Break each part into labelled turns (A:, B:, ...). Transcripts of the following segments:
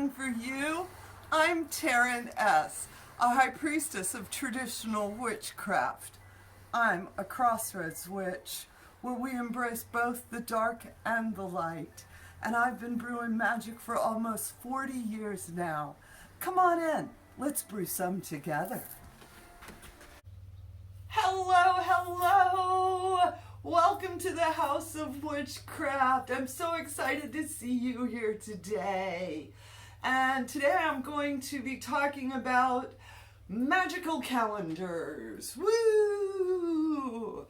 A: reading for you. I'm Taren S, a High Priestess of traditional witchcraft. I'm a Crossroads witch, where we embrace both the dark and the light. And I've been brewing magic for almost 40 years now. Come on in, let's brew some together. Hello, hello! Welcome to the House of Witchcraft. I'm so excited to see you here today. And today I'm going to be talking about magical calendars. Woo!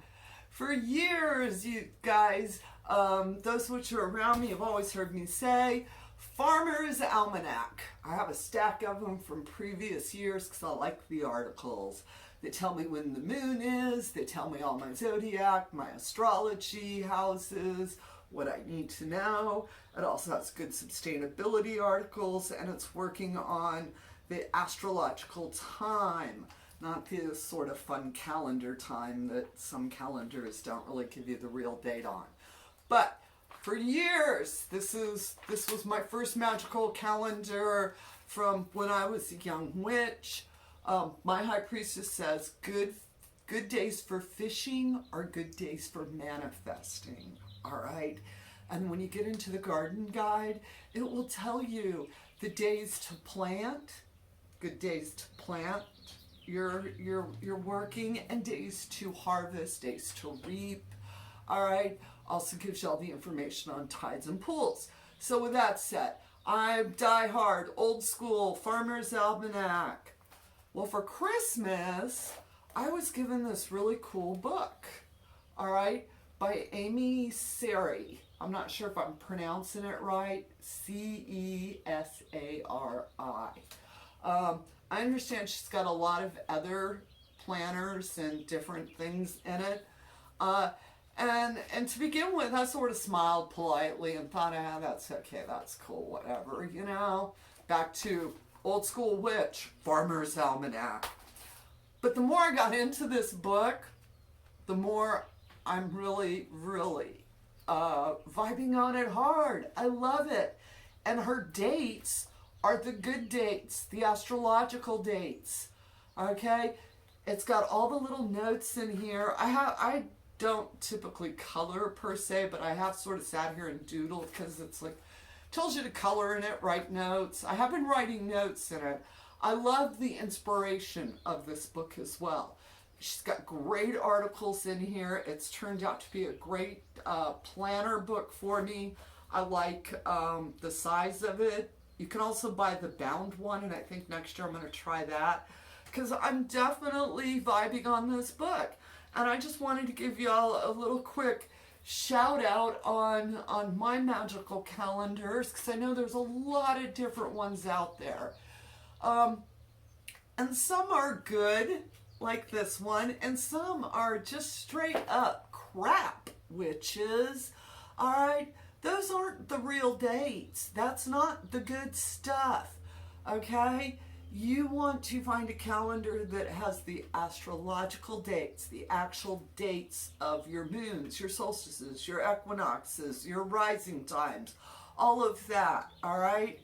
A: For years, you guys, those which are around me have always heard me say, Farmer's Almanac. I have a stack of them from previous years because I like the articles. They tell me when the moon is, they tell me all my zodiac, my astrology houses, what I need to know. It also has good sustainability articles, and it's working on the astrological time, not the sort of fun calendar time that some calendars don't really give you the real date on. But for years, this was my first magical calendar from when I was a young witch. My High Priestess says good days for fishing are good days for manifesting, all right? And when you get into the garden guide, it will tell you the days to plant, good days to plant you're working, and days to harvest, days to reap, all right? Also gives you all the information on tides and pools. So with that said, I'm die-hard, old school, Farmer's Almanac. Well, for Christmas, I was given this really cool book, all right, by Amy Sari. I'm not sure if I'm pronouncing it right, Cesari. I understand she's got a lot of other planners and different things in it. And to begin with, I sort of smiled politely and thought, that's okay, that's cool, whatever, you know. Back to old school witch, Farmer's Almanac. But the more I got into this book, the more I'm really vibing on it hard. I love it. And her dates are the good dates, the astrological dates. Okay? It's got all the little notes in here. I don't typically color per se, but I have sort of sat here and doodled because it's like, tells you to color in it, write notes. I have been writing notes in it. I love the inspiration of this book as well. She's got great articles in here. It's turned out to be a great planner book for me. I like the size of it. You can also buy the bound one, and I think next year I'm going to try that because I'm definitely vibing on this book. And I just wanted to give y'all a little quick shout out on my magical calendars because I know there's a lot of different ones out there. And some are good, like this one, and some are just straight up crap, witches. All right, those aren't the real dates. That's not the good stuff, okay? You want to find a calendar that has the astrological dates, the actual dates of your moons, your solstices, your equinoxes, your rising times, all of that, all right?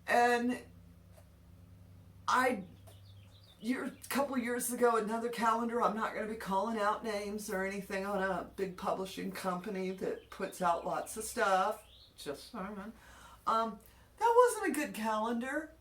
A: And a couple years ago, another calendar, I'm not going to be calling out names or anything, on a big publishing company that puts out lots of stuff, just saying. That wasn't a good calendar.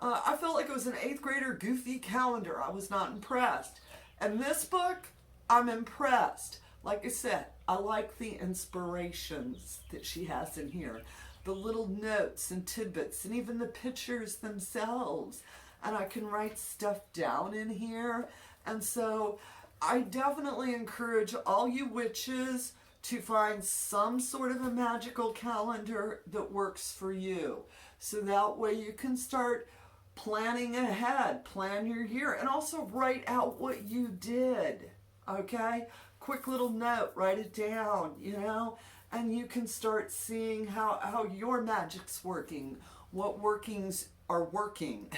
A: I felt like it was an 8th grader goofy calendar. I was not impressed. And this book, I'm impressed. Like I said, I like the inspirations that she has in here. The little notes and tidbits and even the pictures themselves. And I can write stuff down in here. And so I definitely encourage all you witches to find some sort of a magical calendar that works for you. So that way you can start planning ahead, plan your year, and also write out what you did, okay? Quick little note, write it down, you know? And you can start seeing how your magic's working, what workings are working.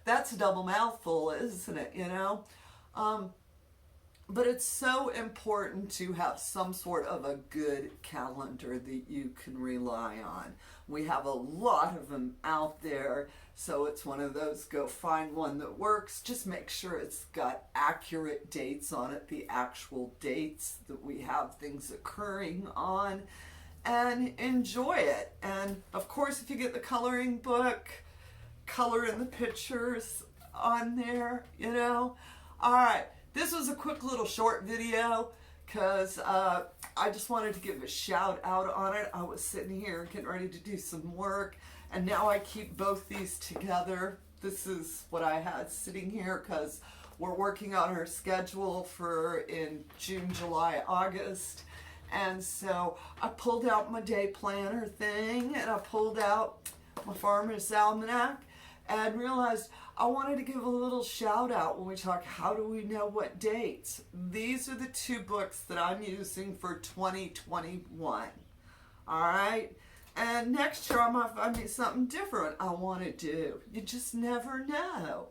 A: That's a double mouthful, isn't it, you know? But it's so important to have some sort of a good calendar that you can rely on. We have a lot of them out there, so it's one of those, go find one that works. Just make sure it's got accurate dates on it, the actual dates that we have things occurring on, and enjoy it. And of course, if you get the coloring book, color in the pictures on there, you know. All right. This was a quick little short video because I just wanted to give a shout out on it. I was sitting here getting ready to do some work, and now I keep both these together. This is what I had sitting here because we're working on our schedule for in June, July, August. And so I pulled out my day planner thing, and I pulled out my Farmer's Almanac, and realized I wanted to give a little shout out when we talk, how do we know what dates? These are the two books that I'm using for 2021. All right? And next year I might find me something different I want to do. You just never know.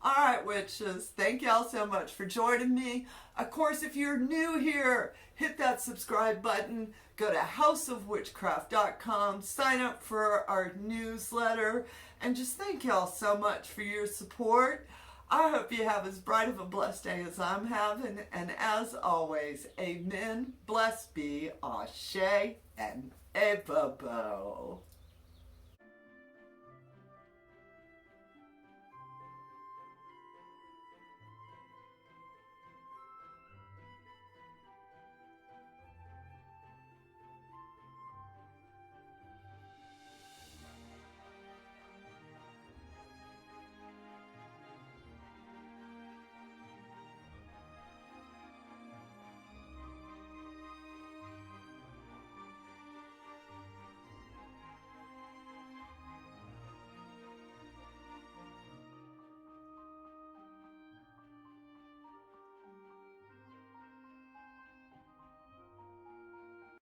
A: All right, witches, thank y'all so much for joining me. Of course, if you're new here, hit that subscribe button. Go to houseofwitchcraft.com, sign up for our newsletter, and just thank y'all so much for your support. I hope you have as bright of a blessed day as I'm having, and as always, amen, blessed be, ashe, and ebabo.